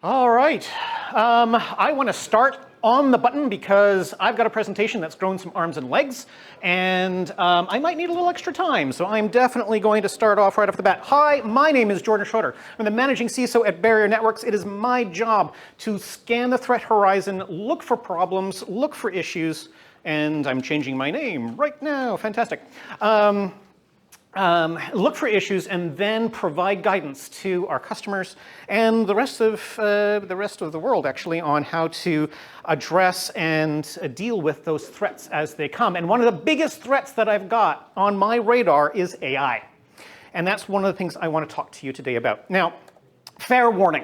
All right. I want to start on the button because I've got a presentation that's grown some arms and legs, and I might need a little extra time, so I'm definitely going to start off right off the bat. Hi, my name is Schroeder. I'm the managing CISO at Barrier Networks. It is my job to scan the threat horizon, look for problems, look for issues, and I'm changing my name right now. Fantastic. Look for issues and then provide guidance to our customers and the rest of the world actually on how to address and deal with those threats as they come. And one of the biggest threats that I've got on my radar is AI. And that's one of the things I want to talk to you today about. Now, fair warning.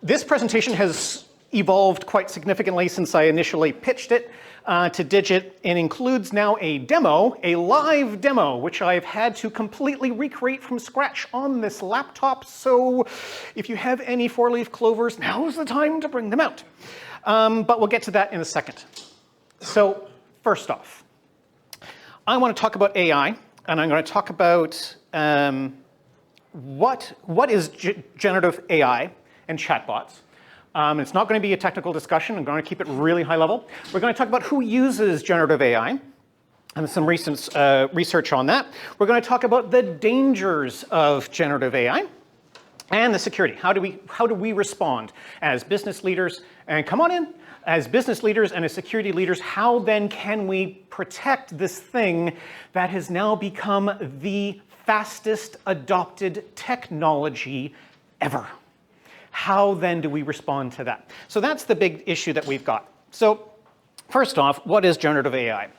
This presentation has evolved quite significantly since I initially pitched it to Digit, and includes now a demo, a live demo, which I've had to completely recreate from scratch on this laptop. So if you have any four-leaf clovers, now's the time to bring them out. But we'll get to that in a second. So first off, I want to talk about AI, and I'm going to talk about what is generative AI and chatbots. It's not going to be a technical discussion. I'm going to keep it really high level. We're going to talk about who uses generative AI and some recent research on that. We're going to talk about the dangers of generative AI and the security. How do we respond as business leaders? And come on in. As business leaders and as security leaders, how then can we protect this thing that has now become the fastest adopted technology ever? How then do we respond to that? So that's the big issue that we've got. So first off, what is generative AI?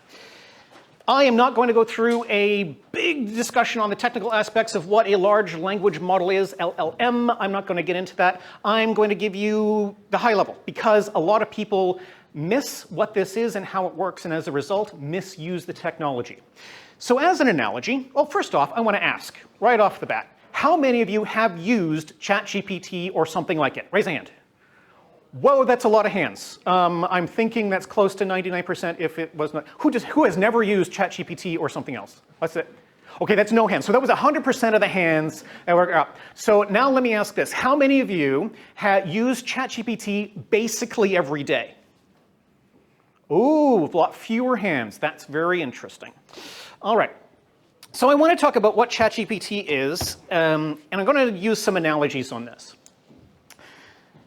I am not going to go through a big discussion on the technical aspects of what a large language model is, LLM. I'm not going to get into that. I'm going to give you the high level because a lot of people miss what this is and how it works, and as a result, misuse the technology. So as an analogy, well, first off, I want to ask right off the bat, how many of you have used ChatGPT or something like it? Raise a hand. Whoa, that's a lot of hands. I'm thinking that's close to 99% if it was not. Who has never used ChatGPT or something else? What's it? Okay, that's no hands. So that was 100% of the hands that were up. So now let me ask this. How many of you have used ChatGPT basically every day? Ooh, a lot fewer hands. That's very interesting. All right. So I want to talk about what ChatGPT is, and I'm going to use some analogies on this.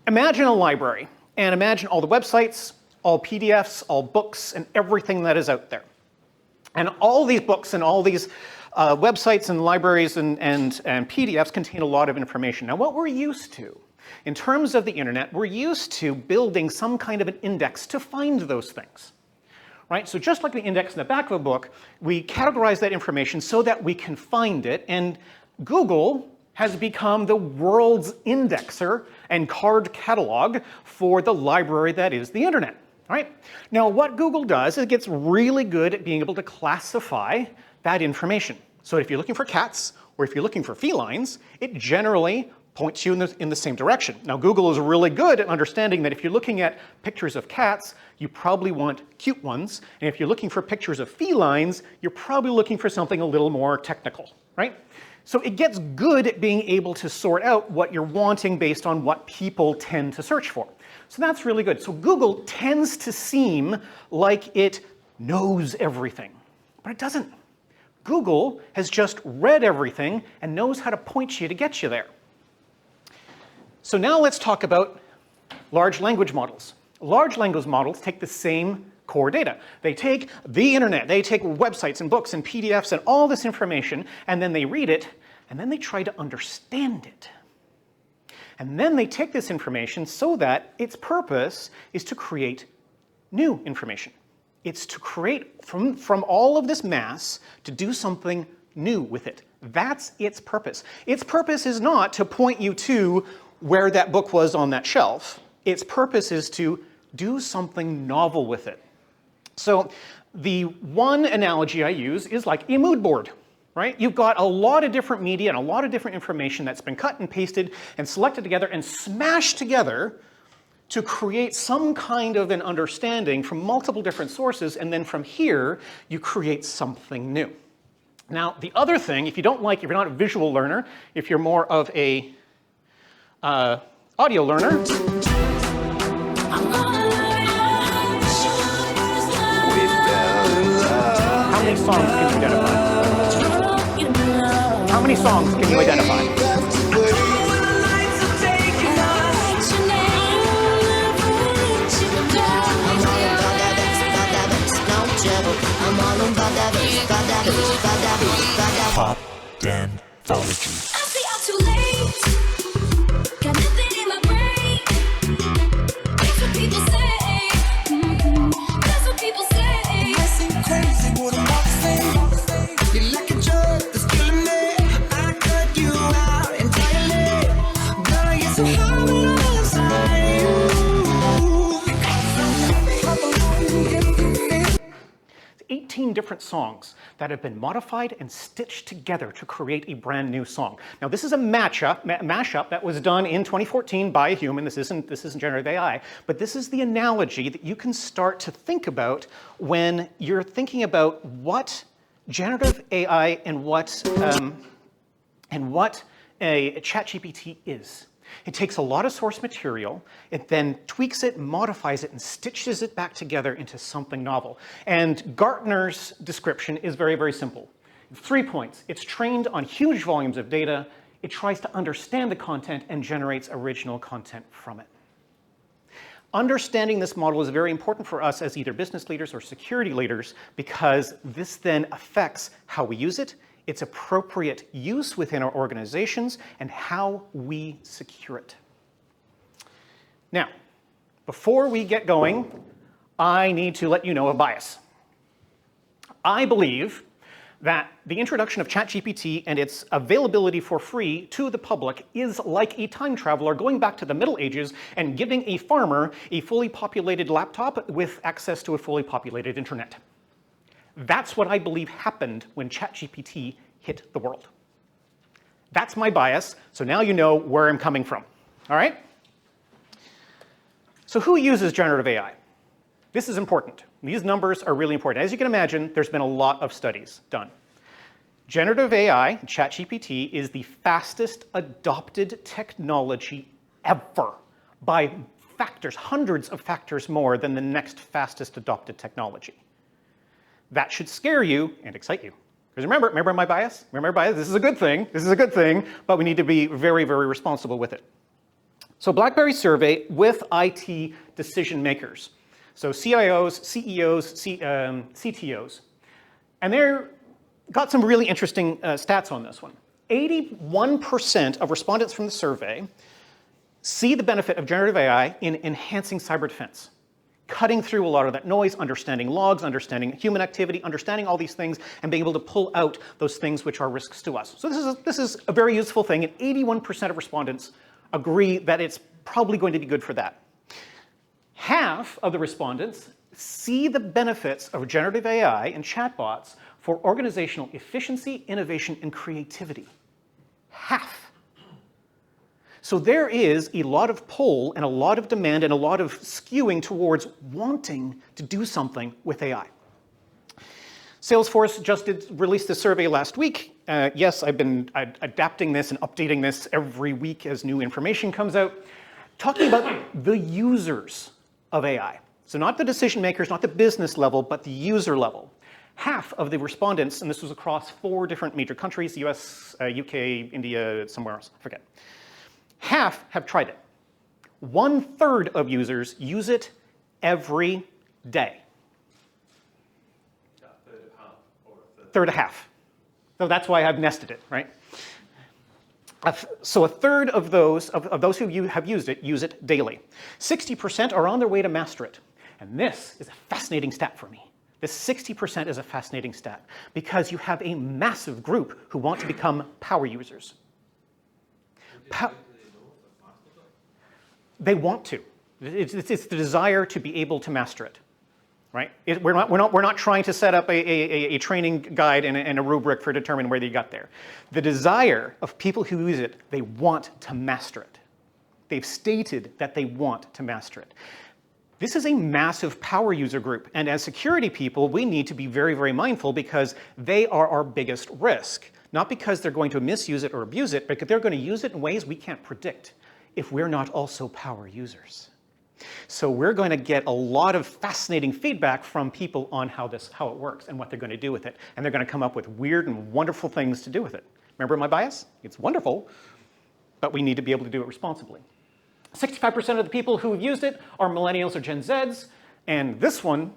Imagine a library, and imagine all the websites, all PDFs, all books, and everything that is out there. And all these books and all these websites and libraries and PDFs contain a lot of information. Now, what we're used to, in terms of the internet, we're used to building some kind of an index to find those things. Right? So just like the index in the back of a book, we categorize that information so that we can find it, and Google has become the world's indexer and card catalog for the library that is the internet. Right? Now what Google does is it gets really good at being able to classify that information. So if you're looking for cats or if you're looking for felines, it generally points you in the same direction. Now Google is really good at understanding that if you're looking at pictures of cats, you probably want cute ones, and if you're looking for pictures of felines, you're probably looking for something a little more technical, right? So it gets good at being able to sort out what you're wanting based on what people tend to search for. So that's really good. So Google tends to seem like it knows everything, but it doesn't. Google has just read everything and knows how to point you to get you there. So now let's talk about large language models. Large language models take the same core data. They take the internet, they take websites and books and PDFs and all this information, and then they read it, and then they try to understand it. And then they take this information so that its purpose is to create new information. It's to create, from all of this mass, to do something new with it. That's its purpose. Its purpose is not to point you to where that book was on that shelf. Its purpose is to do something novel with it. So the one analogy I use is like a mood board, right? You've got a lot of different media and a lot of different information that's been cut and pasted and selected together and smashed together to create some kind of an understanding from multiple different sources, and then from here, you create something new. Now, the other thing, if you're not a visual learner, if you're more of a Audio learner. How many songs can you identify? How many songs can you identify? Pop Danthology. Different songs that have been modified and stitched together to create a brand new song. Now this is a mashup that was done in 2014 by a human. This isn't generative AI, but this is the analogy that you can start to think about when you're thinking about what generative AI and what a ChatGPT is. It takes a lot of source material, it then tweaks it, modifies it, and stitches it back together into something novel. And Gartner's description is very, very simple. 3 points. It's trained on huge volumes of data, it tries to understand the content, and generates original content from it. Understanding this model is very important for us as either business leaders or security leaders because this then affects how we use it, its appropriate use within our organizations, and how we secure it. Now, before we get going, I need to let you know a bias. I believe that the introduction of ChatGPT and its availability for free to the public is like a time traveler going back to the Middle Ages and giving a farmer a fully populated laptop with access to a fully populated internet. That's what I believe happened when ChatGPT hit the world. That's my bias, so now you know where I'm coming from. All right? So who uses generative AI? This is important. These numbers are really important. As you can imagine, there's been a lot of studies done. Generative AI, ChatGPT, is the fastest adopted technology ever by factors, hundreds of factors more than the next fastest adopted technology. That should scare you and excite you. Because remember my bias? Remember my bias? This is a good thing. This is a good thing, but we need to be very, very responsible with it. So BlackBerry survey with IT decision makers. So CIOs, CEOs, CTOs. And they're got some really interesting stats on this one. 81% of respondents from the survey see the benefit of generative AI in enhancing cyber defense, cutting through a lot of that noise, understanding logs, understanding human activity, understanding all these things, and being able to pull out those things which are risks to us. So this is a very useful thing, and 81% of respondents agree that it's probably going to be good for that. Half of the respondents see the benefits of generative AI and chatbots for organizational efficiency, innovation, and creativity. Half. So there is a lot of pull and a lot of demand and a lot of skewing towards wanting to do something with AI. Salesforce just released a survey last week. Yes, I've been adapting this and updating this every week as new information comes out, talking about the users of AI. So not the decision makers, not the business level, but the user level. Half of the respondents, and this was across 4 different major countries, US, UK, India, somewhere else, I forget. Half have tried it. 1/3 of users use it every day. A third of half, or a third? Third of half. So that's why I've nested it, right? So 1/3 of those who have used it use it daily. 60% are on their way to master it. And this is a fascinating stat for me. This 60% is a fascinating stat because you have a massive group who want to become power users. They want to. It's the desire to be able to master it, right? We're not trying to set up a training guide and a rubric for determining whether you got there. The desire of people who use it, they want to master it. They've stated that they want to master it. This is a massive power user group, and as security people, we need to be very, very mindful because they are our biggest risk. Not because they're going to misuse it or abuse it, but because they're going to use it in ways we can't predict. if we're not also power users. So we're going to get a lot of fascinating feedback from people on how it works and what they're going to do with it. And they're going to come up with weird and wonderful things to do with it. Remember my bias? It's wonderful, but we need to be able to do it responsibly. 65% of the people who have used it are millennials or Gen Zs. And this one,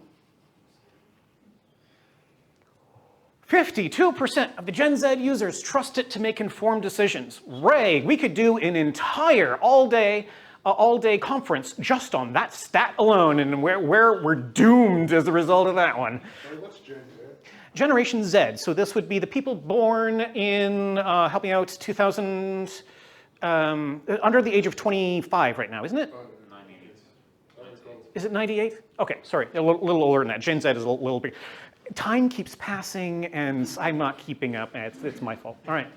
52% of the Gen Z users trust it to make informed decisions. Ray, we could do an entire all-day conference just on that stat alone, and we're doomed as a result of that one. What's Gen Z? Generation Z. So this would be the people born in, help me out, 2000, under the age of 25 right now, isn't it? 98. Is it 98? Okay, sorry, a little older than that. Gen Z is a little bit. Time keeps passing, and I'm not keeping up, and it's my fault. All right.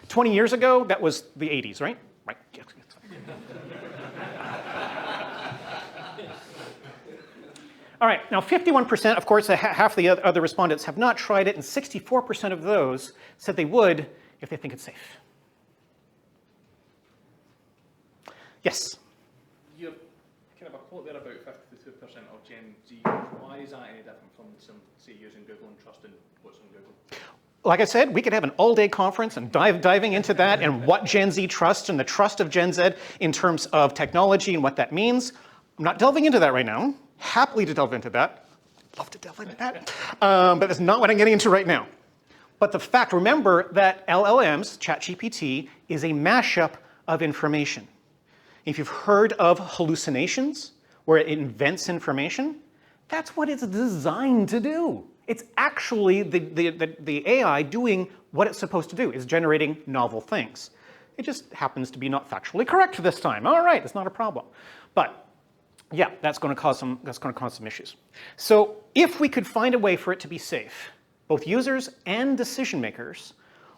20 years ago, that was the 80s, right? Right. Yes. All right, now 51%, of course, half the other respondents have not tried it, and 64% of those said they would if they think it's safe. Yes? You're kind of a quote there about 52% of Gen Z. Why is that any different from some, say, using Google and trusting what's on Google? Like I said, we could have an all-day conference and diving into that and what Gen Z trusts and the trust of Gen Z in terms of technology and what that means. I'm not delving into that right now. Happily to delve into that. Love to delve into that. But that's not what I'm getting into right now. But the fact, remember that LLMs, ChatGPT, is a mashup of information. If you've heard of hallucinations, where it invents information, that's what it's designed to do. It's actually the AI doing what it's supposed to do, is generating novel things. It just happens to be not factually correct this time. All right, it's not a problem. But yeah, that's going to cause some issues. So if we could find a way for it to be safe, both users and decision makers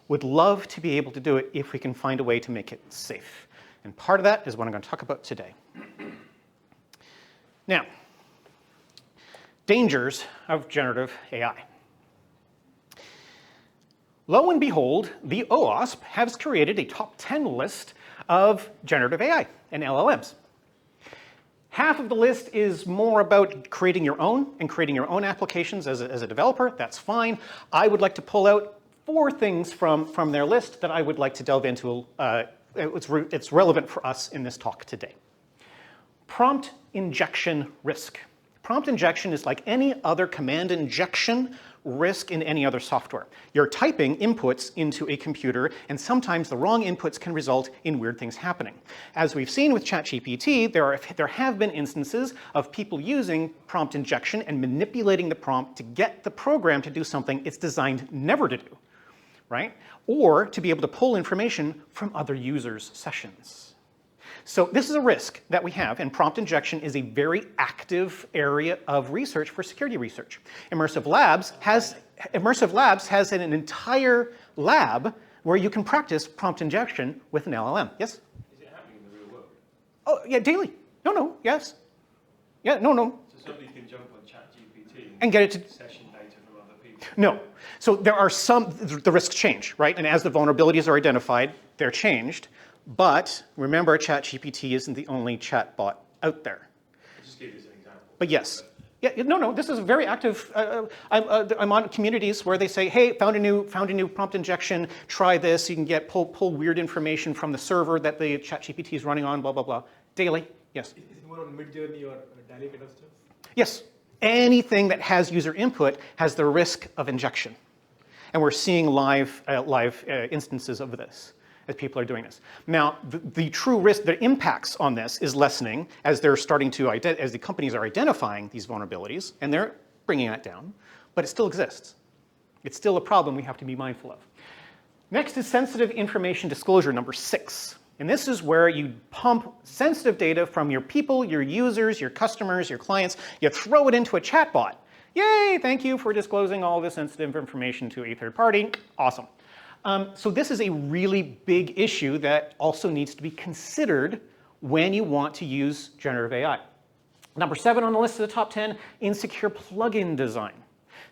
would love to be able to do it if we can find a way to make it safe. And part of that is what I'm going to talk about today. Now, dangers of generative AI. Lo and behold, the OWASP has created a top 10 list of generative AI and LLMs. Half of the list is more about creating your own and creating your own applications as a developer. That's fine. I would like to pull out 4 things from their list that I would like to delve into. It's relevant for us in this talk today. Prompt injection risk. Prompt injection is like any other command injection risk in any other software. You're typing inputs into a computer, and sometimes the wrong inputs can result in weird things happening. As we've seen with ChatGPT, there have been instances of people using prompt injection and manipulating the prompt to get the program to do something it's designed never to do, right? Or to be able to pull information from other users' sessions. So this is a risk that we have, and prompt injection is a very active area of research for security research. Immersive Labs has an entire lab where you can practice prompt injection with an LLM. Yes? Is it happening in the real world? Oh, yeah, daily. No, yes. Yeah, no. So somebody can jump on ChatGPT And get it to session data from other people? No. So there are the risks change, right? And as the vulnerabilities are identified, they're changed. But remember, ChatGPT isn't the only chatbot out there. I just gave you an example. But yes. Yeah, no, this is very active. I'm on communities where they say, hey, found a new prompt injection, try this. You can pull weird information from the server that the ChatGPT is running on, blah, blah, blah. Daily, yes. Is it more on mid-journey or daily kind of stuff? Yes. Anything that has user input has the risk of injection. And we're seeing live instances of this as people are doing this. Now, the true risk, the impacts on this is lessening as they're starting to, as the companies are identifying these vulnerabilities, and they're bringing that down, but it still exists. It's still a problem we have to be mindful of. Next is sensitive information disclosure, number 6. And this is where you pump sensitive data from your people, your users, your customers, your clients, you throw it into a chatbot. Yay, thank you for disclosing all this sensitive information to a third party. Awesome. So this is a really big issue that also needs to be considered when you want to use generative AI. Number 7 on the list of the top 10, insecure plugin design.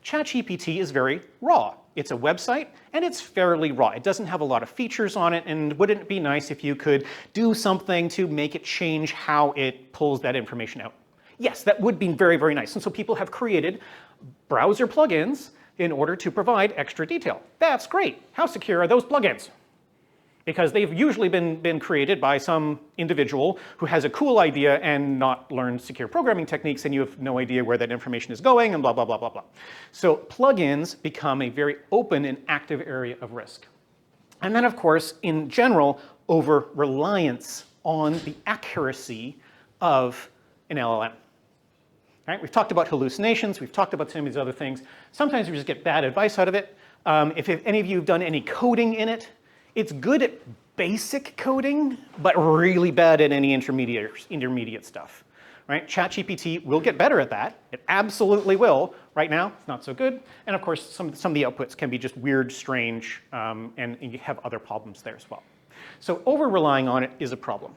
ChatGPT is very raw. It's a website, and it's fairly raw. It doesn't have a lot of features on it, and wouldn't it be nice if you could do something to make it change how it pulls that information out? Yes, that would be very, very nice. And so people have created browser plugins in order to provide extra detail. That's great. How secure are those plugins? Because they've usually been created by some individual who has a cool idea and not learned secure programming techniques, and you have no idea where that information is going, and blah, blah, blah, blah, blah. So plugins become a very open and active area of risk. And then, of course, in general, over-reliance on the accuracy of an LLM. Right? We've talked about hallucinations. We've talked about some of these other things. Sometimes we just get bad advice out of it. If any of you have done any coding in it, it's good at basic coding, but really bad at any intermediate stuff. Right? ChatGPT will get better at that. It absolutely will. Right now, it's not so good. And of course, some of the outputs can be just weird, strange, and you have other problems there as well. So over-relying on it is a problem.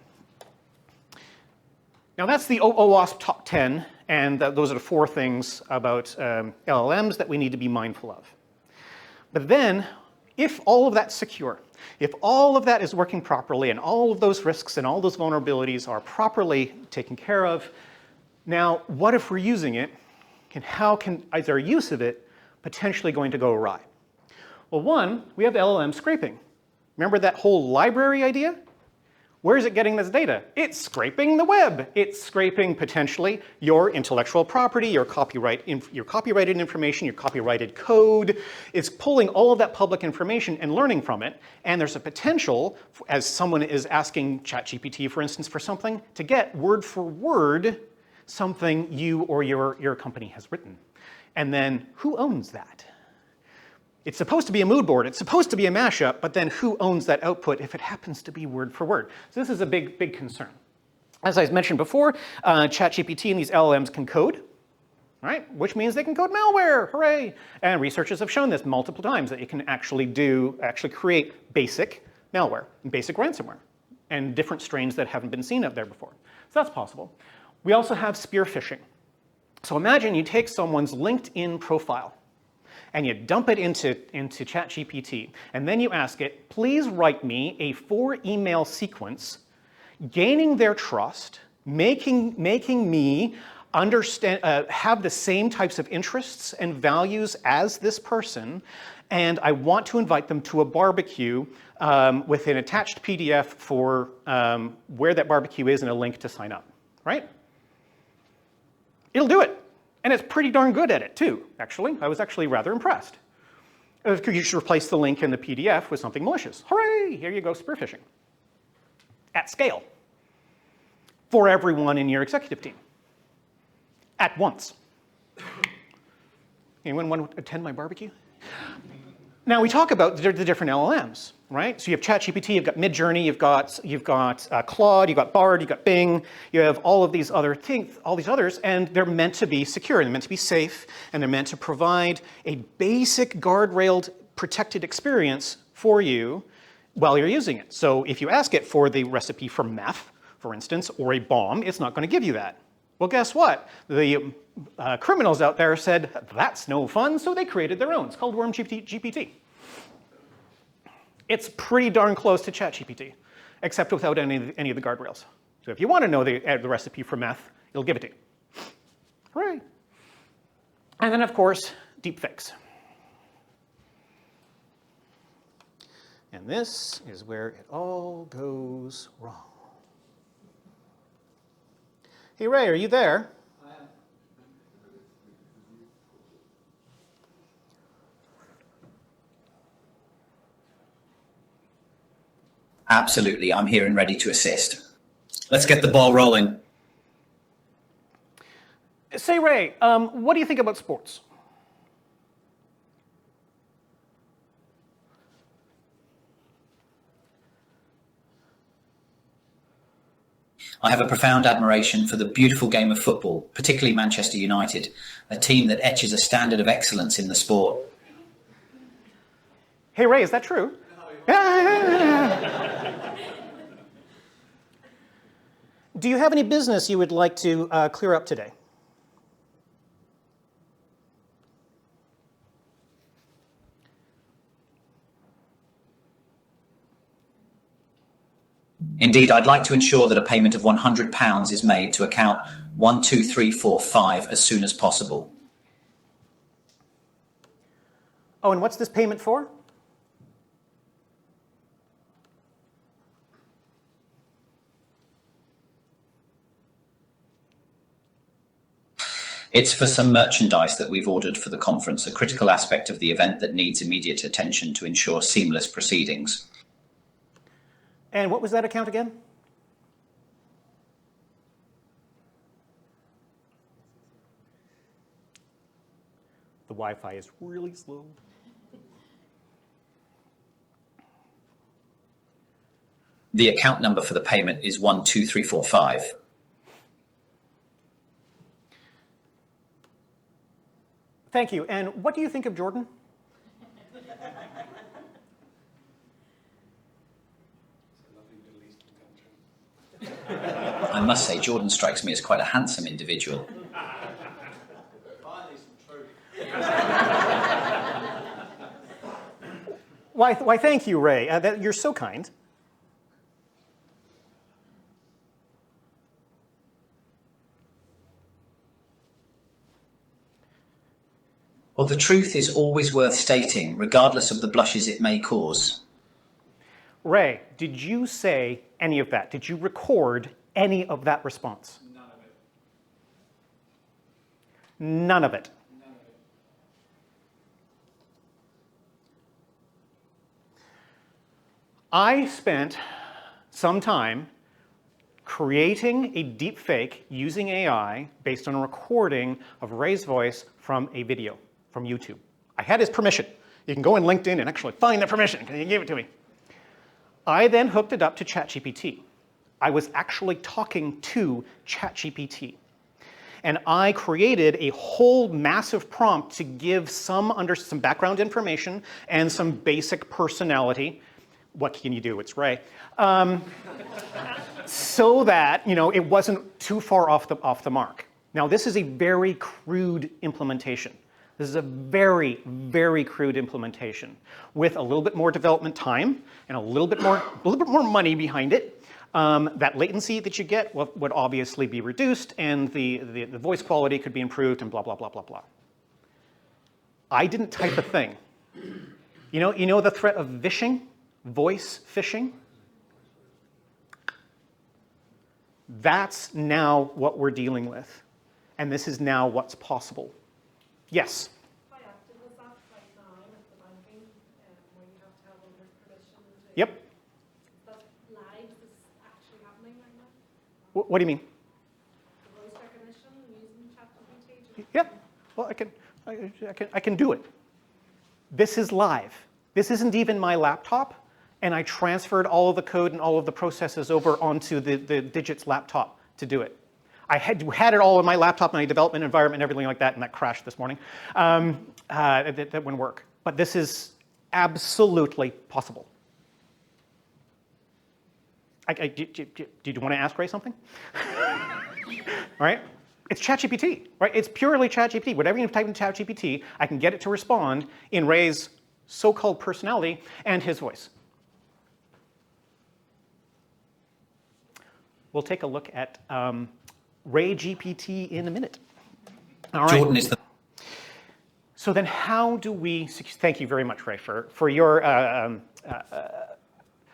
Now that's the OWASP top 10, and those are the 4 things about LLMs that we need to be mindful of. But then, if all of that's secure, if all of that is working properly, and all of those risks and all those vulnerabilities are properly taken care of, now what if we're using it, and how is our use of it potentially going to go awry? Well, one, we have LLM scraping. Remember that whole library idea? Where is it getting this data? It's scraping the web. It's scraping potentially your intellectual property, your copyrighted information, your copyrighted code. It's pulling all of that public information and learning from it. And there's a potential, as someone is asking ChatGPT, for instance, for something, to get word for word something you or your company has written. And then who owns that? It's supposed to be a mood board, it's supposed to be a mashup, but then who owns that output if it happens to be word for word? So this is a big, big concern. As I mentioned before, ChatGPT and these LLMs can code, right? Which means they can code malware, hooray! And researchers have shown this multiple times, that you can actually create basic malware, and basic ransomware, and different strains that haven't been seen out there before. So that's possible. We also have spear phishing. So imagine you take someone's LinkedIn profile, and you dump it into ChatGPT, and then you ask it, please write me a 4-email sequence, gaining their trust, making me understand, have the same types of interests and values as this person, and I want to invite them to a barbecue with an attached PDF for where that barbecue is and a link to sign up, right? It'll do it. And it's pretty darn good at it, too, actually. I was actually rather impressed. You should replace the link in the PDF with something malicious. Hooray! Here you go, spear phishing. At scale. For everyone in your executive team. At once. Anyone want to attend my barbecue? Now, we talk about the different LLMs, right? So you have ChatGPT, you've got Midjourney, you've got Claude, you've got Bard, you've got Bing, you have all of these other things, all these others, and they're meant to be secure, and they're meant to be safe, and they're meant to provide a basic guardrailed, protected experience for you while you're using it. So if you ask it for the recipe for meth, for instance, or a bomb, it's not going to give you that. Well, guess what? The criminals out there said, that's no fun, so they created their own. It's called WormGPT. It's pretty darn close to ChatGPT, except without any of the guardrails. So if you want to know the recipe for meth, it'll give it to you. Hooray. And then, of course, deepfakes. And this is where it all goes wrong. Hey, Ray, are you there? Absolutely, I'm here and ready to assist. Let's get the ball rolling. Say, Ray, what do you think about sports? I have a profound admiration for the beautiful game of football, particularly Manchester United, a team that etches a standard of excellence in the sport. Hey, Ray, is that true? Do you have any business you would like to clear up today? Indeed, I'd like to ensure that a payment of £100 is made to account 12345 as soon as possible. Oh, and what's this payment for? It's for some merchandise that we've ordered for the conference, a critical aspect of the event that needs immediate attention to ensure seamless proceedings. And what was that account again? The Wi-Fi is really slow. The account number for the payment is 12345. Thank you. And what do you think of Jordan? I must say, Jordan strikes me as quite a handsome individual. Why, thank you, Ray. You're so kind. Well, the truth is always worth stating, regardless of the blushes it may cause. Ray, did you say any of that? Did you record any of that response? None of it. None of it. None of it. I spent some time creating a deep fake using AI based on a recording of Ray's voice from a video from YouTube. I had his permission. You can go in LinkedIn and actually find the permission because he gave it to me. I then hooked it up to ChatGPT. I was actually talking to ChatGPT. And I created a whole massive prompt to give some background information and some basic personality. What can you do? It's Ray. So that it wasn't too far off the mark. Now, this is a very crude implementation. This is a very, very crude implementation with a little bit more development time and a little bit more money behind it. That latency that you get would obviously be reduced, and the voice quality could be improved, and blah blah blah blah blah. I didn't type a thing. You know the threat of vishing, voice phishing. That's now what we're dealing with, and this is now what's possible. Yes? How active is that right now with the banking, where you have to have all this permission? Yep. That's live, is actually happening right now? What do you mean? The voice recognition using ChatGPT? Yeah. Well, I can do it. This is live. This isn't even my laptop, and I transferred all of the code and all of the processes over onto the Digits laptop to do it. I had it all in my laptop, my development environment, and everything like that, and that crashed this morning. That wouldn't work. But this is absolutely possible. Did you want to ask Ray something? All right? It's ChatGPT, right? It's purely ChatGPT. Whatever you type in ChatGPT, I can get it to respond in Ray's so-called personality and his voice. We'll take a look at Ray GPT in a minute. All right. Jordan is the... So then how do we, thank you very much, Ray, for your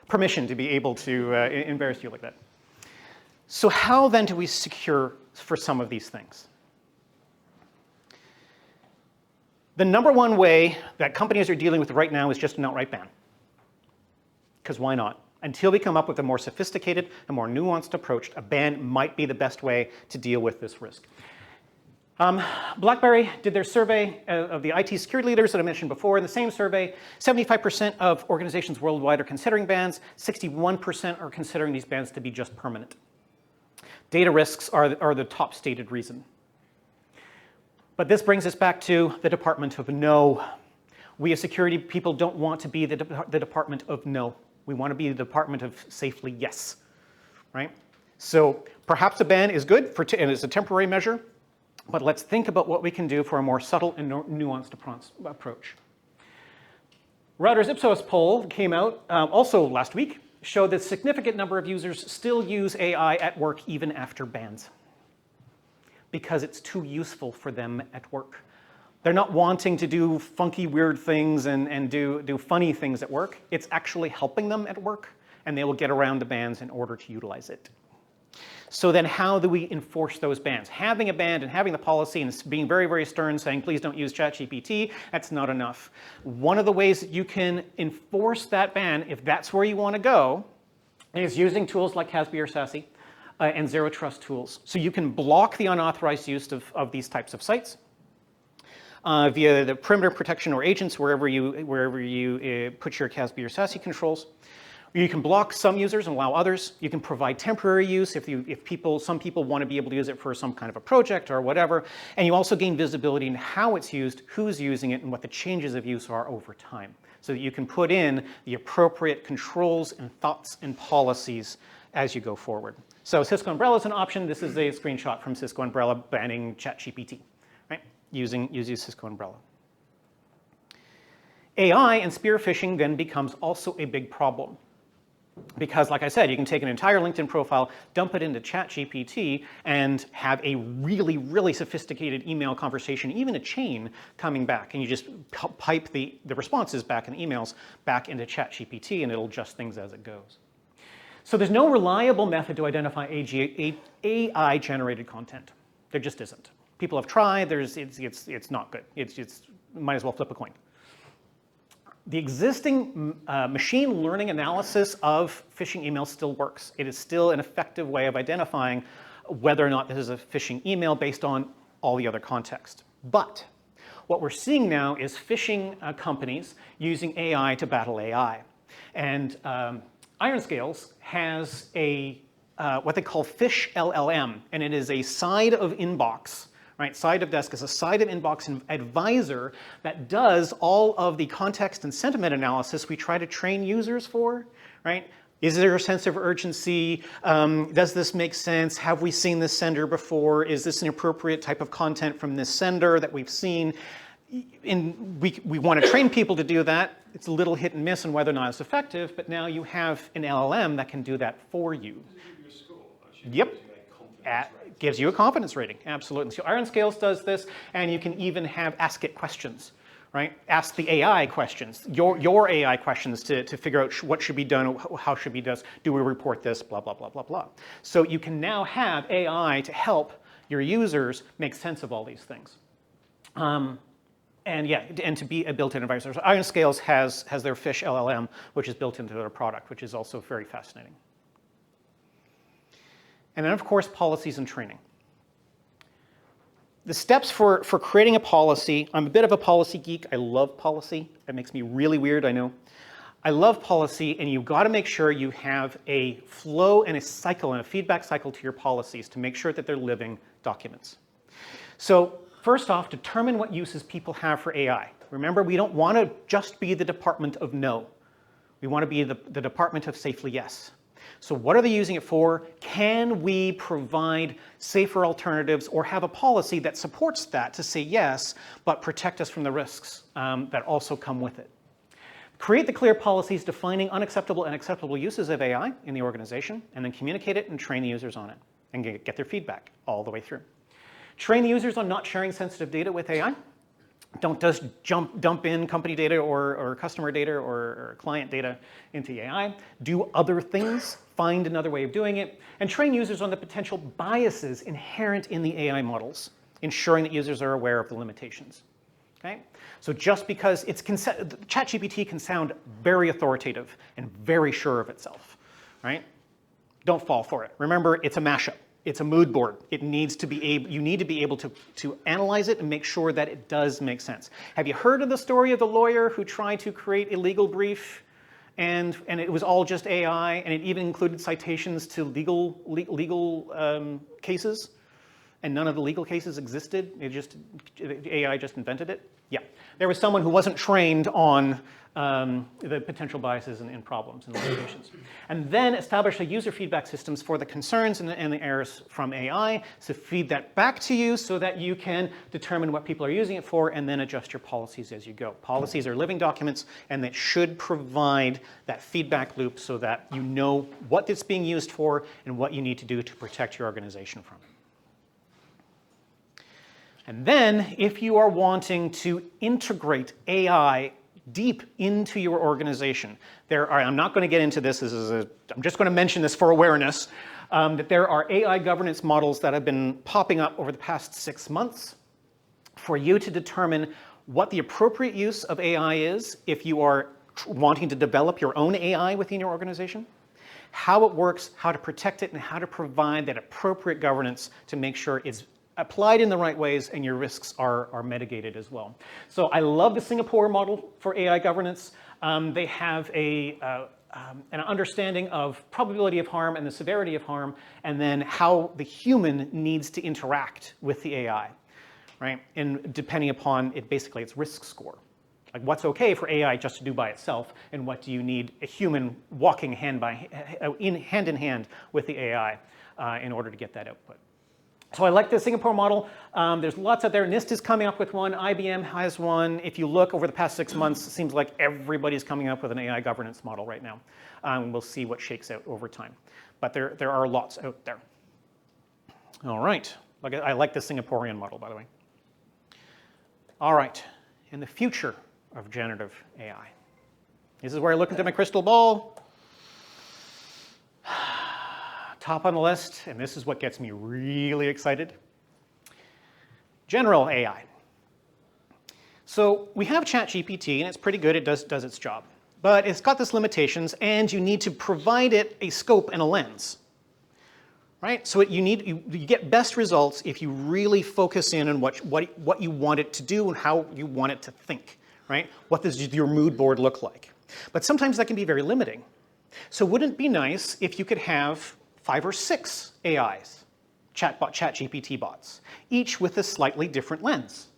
permission to be able to embarrass you like that. So how then do we secure for some of these things? The number one way that companies are dealing with right now is just an outright ban. Because why not? Until we come up with a more sophisticated and more nuanced approach, a ban might be the best way to deal with this risk. BlackBerry did their survey of the IT security leaders that I mentioned before. In the same survey, 75% of organizations worldwide are considering bans. 61% are considering these bans to be just permanent. Data risks are the top stated reason. But this brings us back to the Department of No. We as security people don't want to be the Department of No. We want to be the Department of Safely Yes, right? So perhaps a ban is good and it's a temporary measure, but let's think about what we can do for a more subtle and nuanced approach. Reuters Ipsos poll came out also last week, show that a significant number of users still use AI at work even after bans, because it's too useful for them at work. They're not wanting to do funky, weird things and do funny things at work. It's actually helping them at work, and they will get around the bans in order to utilize it. So then how do we enforce those bans? Having a ban and having the policy and being very, very stern saying, please don't use ChatGPT, that's not enough. One of the ways that you can enforce that ban, if that's where you want to go, is using tools like CASB or SASE and zero trust tools. So you can block the unauthorized use of these types of sites via the perimeter protection or agents wherever you put your CASB or SASE controls. You can block some users and allow others. You can provide temporary use if some people want to be able to use it for some kind of a project or whatever. And you also gain visibility in how it's used, who's using it, and what the changes of use are over time, so that you can put in the appropriate controls and thoughts and policies as you go forward. So Cisco Umbrella is an option. This is a screenshot from Cisco Umbrella banning ChatGPT, right? Using Cisco Umbrella. AI and spear phishing then becomes also a big problem. Because, like I said, you can take an entire LinkedIn profile, dump it into ChatGPT, and have a really, really sophisticated email conversation, even a chain coming back. And you just pipe the responses back in emails back into ChatGPT, and it'll adjust things as it goes. So there's no reliable method to identify AI-generated content. There just isn't. People have tried. It's not good. It's might as well flip a coin. The existing machine learning analysis of phishing emails still works. It is still an effective way of identifying whether or not this is a phishing email based on all the other context. But what we're seeing now is phishing companies using AI to battle AI. And IronScales has a what they call Phish LLM, and it is a side of inbox. Right, side of desk is a side of inbox advisor that does all of the context and sentiment analysis we try to train users for, right? Is there a sense of urgency? Does this make sense? Have we seen this sender before? Is this an appropriate type of content from this sender that we've seen? And we want to train people to do that. It's a little hit and miss on whether or not it's effective, but now you have an LLM that can do that for you. Does it give you a score? Yep. Gives you a confidence rating, absolutely. So IronScales does this, and you can even have ask it questions, right? Ask the AI questions, your AI questions to figure out what should be done, how should be done, do we report this, blah, blah, blah, blah, blah. So you can now have AI to help your users make sense of all these things. And to be a built-in advisor. So IronScales has their Phish LLM, which is built into their product, which is also very fascinating. And then, of course, policies and training. The steps for creating a policy, I'm a bit of a policy geek. I love policy. That makes me really weird, I know. I love policy, and you've got to make sure you have a flow and a cycle and a feedback cycle to your policies to make sure that they're living documents. So first off, determine what uses people have for AI. Remember, we don't want to just be the department of no. We want to be the department of safely yes. So what are they using it for? Can we provide safer alternatives or have a policy that supports that to say yes, but protect us from the risks that also come with it? Create the clear policies defining unacceptable and acceptable uses of AI in the organization, and then communicate it and train the users on it and get their feedback all the way through. Train the users on not sharing sensitive data with AI. Don't just dump in company data or customer data or client data into AI. Do other things. Find another way of doing it. And train users on the potential biases inherent in the AI models, ensuring that users are aware of the limitations. Okay? So just because ChatGPT can sound very authoritative and very sure of itself, right? Don't fall for it. Remember, it's a mashup. It's a mood board. It needs to be able, you need to be able to analyze it and make sure that it does make sense. Have you heard of the story of the lawyer who tried to create a legal brief and it was all just AI and it even included citations to legal cases and none of the legal cases existed? AI just invented it? Yeah. There was someone who wasn't trained on the potential biases and problems and limitations. And then establish a user feedback systems for the concerns and the errors from AI. So feed that back to you so that you can determine what people are using it for and then adjust your policies as you go. Policies are living documents and they should provide that feedback loop so that you know what it's being used for and what you need to do to protect your organization from it. And then if you are wanting to integrate AI deep into your organization. I'm not going to get into this, I'm just going to mention this for awareness, that there are AI governance models that have been popping up over the past 6 months for you to determine what the appropriate use of AI is if you are wanting to develop your own AI within your organization, how it works, how to protect it, and how to provide that appropriate governance to make sure it's applied in the right ways and your risks are mitigated as well. So I love the Singapore model for AI governance. They have an understanding of probability of harm and the severity of harm, and then how the human needs to interact with the AI, right? And depending upon it, basically its risk score. Like what's okay for AI just to do by itself, and what do you need a human walking hand in hand with the AI in order to get that output. So I like the Singapore model. There's lots out there. NIST is coming up with one. IBM has one. If you look over the past 6 months, it seems like everybody's coming up with an AI governance model right now. We'll see what shakes out over time. But there are lots out there. All right. I like the Singaporean model, by the way. All right. And the future of generative AI. This is where I look into my crystal ball. Top on the list, and this is what gets me really excited. General AI. So we have ChatGPT, and it's pretty good. It does its job. But it's got these limitations, and you need to provide it a scope and a lens. Right? So you get best results if you really focus in on what you want it to do and how you want it to think. Right? What does your mood board look like? But sometimes that can be very limiting. So wouldn't it be nice if you could have 5 or 6 AIs, ChatGPT bots, each with a slightly different lens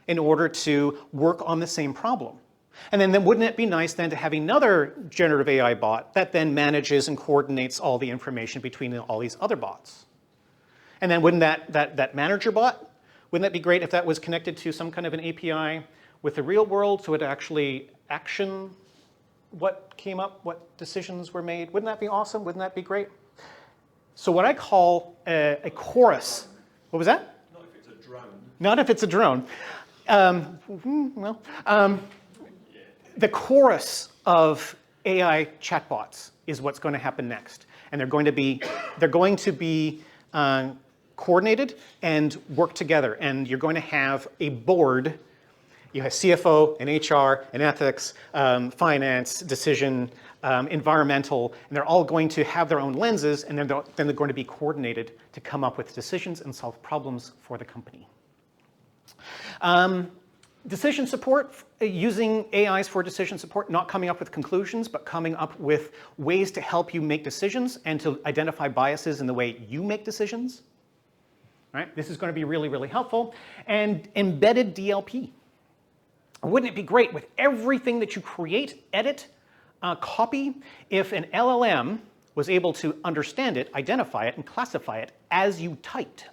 in order to work on the same problem? And then wouldn't it be nice then to have another generative AI bot that then manages and coordinates all the information between all these other bots? And then wouldn't that manager bot, wouldn't that be great if that was connected to some kind of an API with the real world so it actually action what came up, what decisions were made? Wouldn't that be awesome? Wouldn't that be great? So what I call a chorus, what was that? Not if it's a drone. Not if it's a drone. The chorus of AI chatbots is what's going to happen next. And they're going to be coordinated and work together. And you're going to have a board. You have CFO and HR and ethics, finance, decision, environmental, and they're all going to have their own lenses, and then they're going to be coordinated to come up with decisions and solve problems for the company. Decision support, using AIs for decision support, not coming up with conclusions, but coming up with ways to help you make decisions and to identify biases in the way you make decisions. Right? This is going to be really, really helpful. And embedded DLP. Wouldn't it be great with everything that you create, edit, copy, if an LLM was able to understand it, identify it, and classify it as you typed?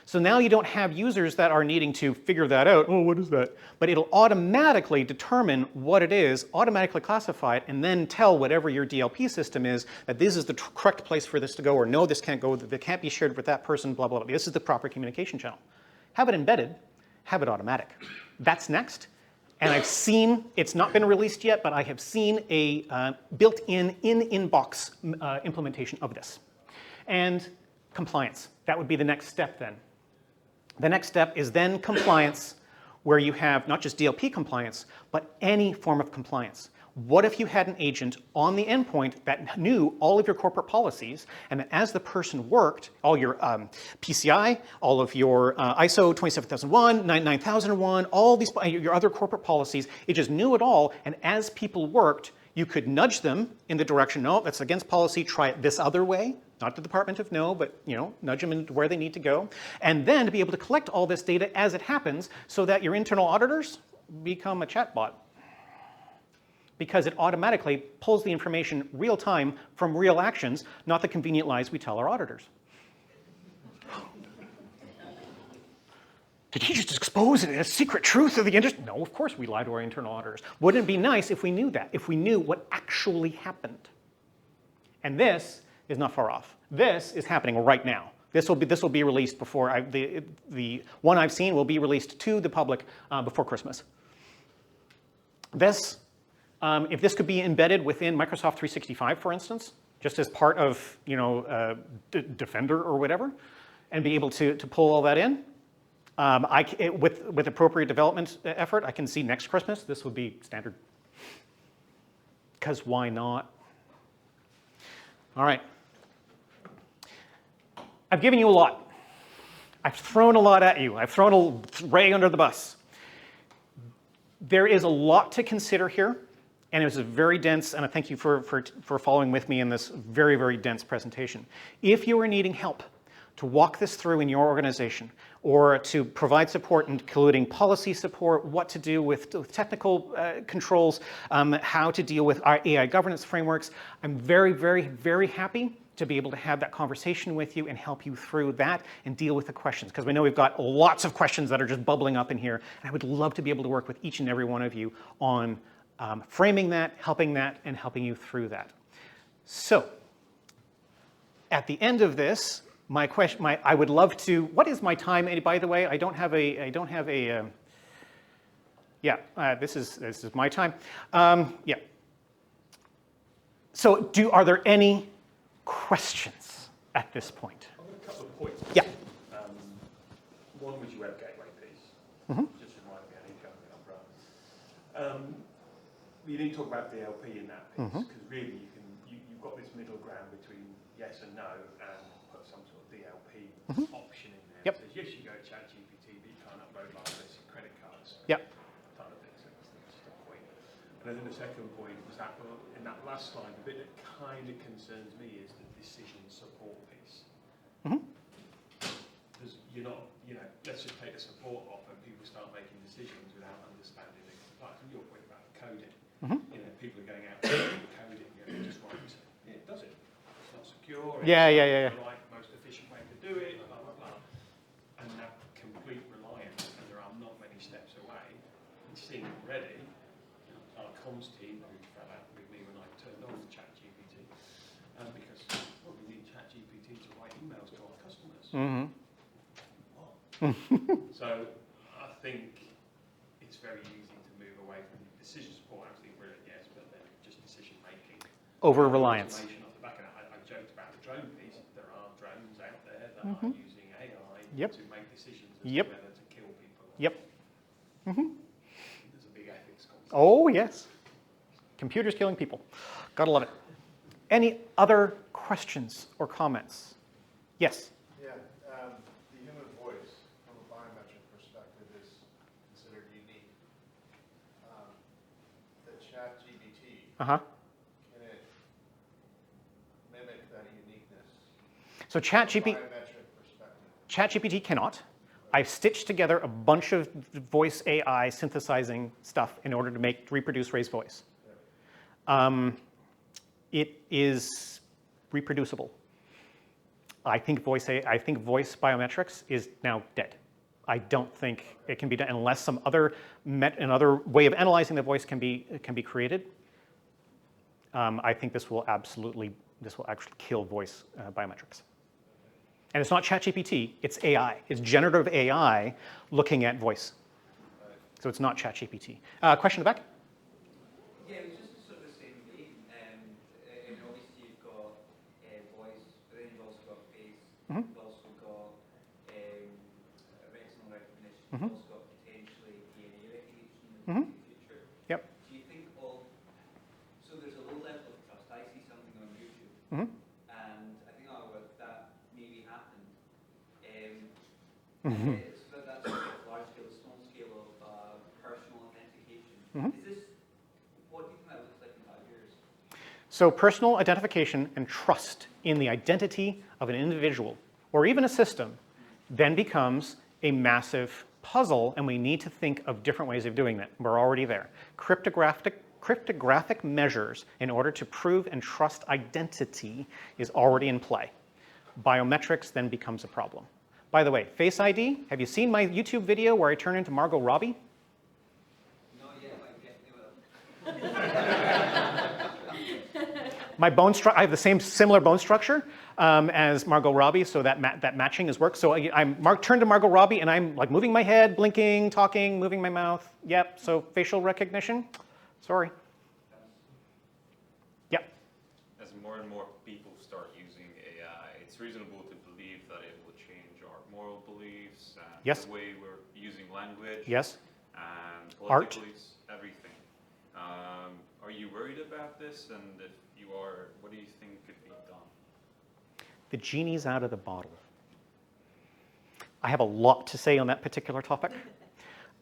So now you don't have users that are needing to figure that out. Oh, what is that? But it'll automatically determine what it is, automatically classify it, and then tell whatever your DLP system is that this is the correct place for this to go, or no, this can't go, that can't be shared with that person, blah, blah, blah. This is the proper communication channel. Have it embedded, have it automatic. That's next. And I've seen, it's not been released yet, but I have seen a built-in in-inbox implementation of this. And compliance. That would be the next step then. The next step is then compliance, where you have not just DLP compliance, but any form of compliance. What if you had an agent on the endpoint that knew all of your corporate policies, and that as the person worked, all your PCI, all of your ISO 27001, 9001, all these, your other corporate policies, it just knew it all, and as people worked, you could nudge them in the direction, no, that's against policy, try it this other way. Not the Department of No, but nudge them into where they need to go. And then to be able to collect all this data as it happens so that your internal auditors become a chatbot. because it automatically pulls the information real time from real actions, not the convenient lies we tell our auditors. Did he just expose a secret truth of the industry? No, of course we lie to our internal auditors. Wouldn't it be nice if we knew that, if we knew what actually happened? And this is not far off. This is happening right now. This will be released before the one I've seen will be released to the public before Christmas. This, if this could be embedded within Microsoft 365, for instance, just as part of Defender or whatever, and be able to pull all that in, with appropriate development effort, I can see next Christmas this would be standard. Because why not? All right. I've given you a lot. I've thrown a lot at you. I've thrown Ray under the bus. There is a lot to consider here, and it was a very dense, and I thank you for following with me in this very, very dense presentation. If you are needing help to walk this through in your organization, or to provide support, including policy support, what to do with technical controls, how to deal with our AI governance frameworks, I'm very, very, very happy to be able to have that conversation with you and help you through that and deal with the questions, because we know we've got lots of questions that are just bubbling up in here, and I would love to be able to work with each and every one of you on framing that, and helping you through that. So, at the end of this, I would love to. What is my time? And by the way, I don't have a. This is my time. Yeah. So, are there any questions at this point? I've got a couple of points. Yeah. One was your web gateway piece. Just reminded me, I need to go on the umbrella. You didn't talk about DLP in that piece, because really you've got this middle ground between yes and no, and put some sort of DLP option in there. Yep. It says yes, you go to ChatGPT, but you can't upload license and credit cards. Yep. Kind of thing. So that's the point. And then the second point was that in that last slide, the bit that kind of concerns me is the decision support piece. Because you're not, let's just take the support off and people start making decisions without understanding the compliance. And your point about coding, people are going out and coding, it just writes, it does it. It's not secure. Yeah. The right, most efficient way to do it, blah, blah, blah. And that complete reliance, and there are not many steps away. We've seen already, our comms team, who fell out with me when I turned on ChatGPT, because we need ChatGPT to write emails to our customers. So I think it's very easy to move away from decision support. Absolutely brilliant, yes, but then just decision making. Over reliance. Automation off the back of that. I joked about the drone piece. There are drones out there that are using AI to make decisions as to whether to kill people. Yep. There's a big ethics concept. Oh, yes. Computers killing people. Gotta love it. Any other questions or comments? Yes? Yeah, the human voice from a biometric perspective is considered unique. The ChatGPT, can it mimic that uniqueness? So Biometric perspective. ChatGPT cannot. I've stitched together a bunch of voice AI synthesizing stuff in order to reproduce Ray's voice. It is reproducible. I think voice biometrics is now dead. I don't think it can be done unless some other another way of analyzing the voice can be created. I think this will actually kill voice biometrics. And it's not ChatGPT, it's AI. It's generative AI looking at voice. So it's not ChatGPT. Question in the back? Yeah, it was just sort of the same vein. And obviously you've got voice, but then you've also got face. You've also got retinal recognition. You've also got potentially DNA recognition in the future. Yep. Do you think so there's a low level of trust. I see something on YouTube, and I think, that maybe happened. So that's a large scale, a small scale of personal authentication. Is this, what do you think that looks like in 5 years? So personal identification and trust in the identity of an individual or even a system then becomes a massive puzzle, and we need to think of different ways of doing that. We're already there. Cryptographic cryptographic measures in order to prove and trust identity is already in play. Biometrics then becomes a problem. By the way, Face ID, have you seen my YouTube video where I turn into Margot Robbie? Not yet, but I definitely will. My bone structure, I have the same similar bone structure as Margot Robbie, so that matching is work. So I'm turned to Margot Robbie, and I'm like moving my head, blinking, talking, moving my mouth. Yep. So facial recognition. Sorry. Yep. As more and more people start using AI, it's reasonable to believe that it will change our moral beliefs and Yes. the way we're using language. Yes. And Art. politically, everything. Are you worried about this? And if you are, what do you think could be done? The genie's out of the bottle. I have a lot to say on that particular topic.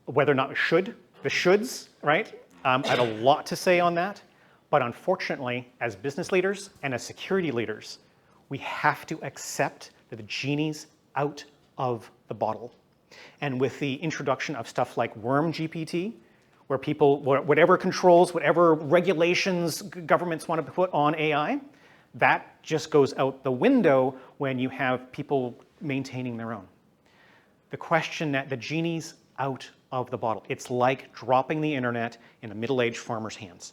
Whether or not we should, the shoulds, right? I have a lot to say on that. But unfortunately, as business leaders and as security leaders, we have to accept that the genie's out of the bottle. And with the introduction of stuff like Worm GPT, where people, whatever controls, whatever regulations governments want to put on AI, that just goes out the window when you have people maintaining their own. The question that the genie's out of the bottle. It's like dropping the internet in a middle-aged farmer's hands,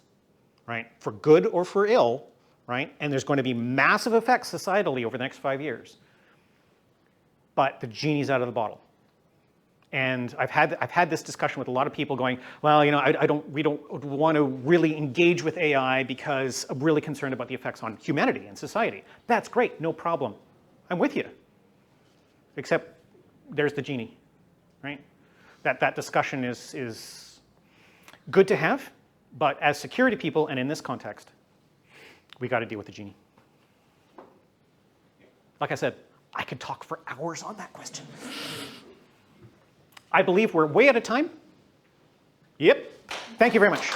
right? For good or for ill, right? And there's going to be massive effects societally over the next 5 years. But the genie's out of the bottle. And I've had this discussion with a lot of people going, well, you know, we don't want to really engage with AI because I'm really concerned about the effects on humanity and society. That's great, no problem. I'm with you. Except there's the genie, right? That discussion is good to have, but as security people and in this context, we got to deal with the genie. Like I said, I could talk for hours on that question. I believe we're way out of time. Yep. Thank you very much.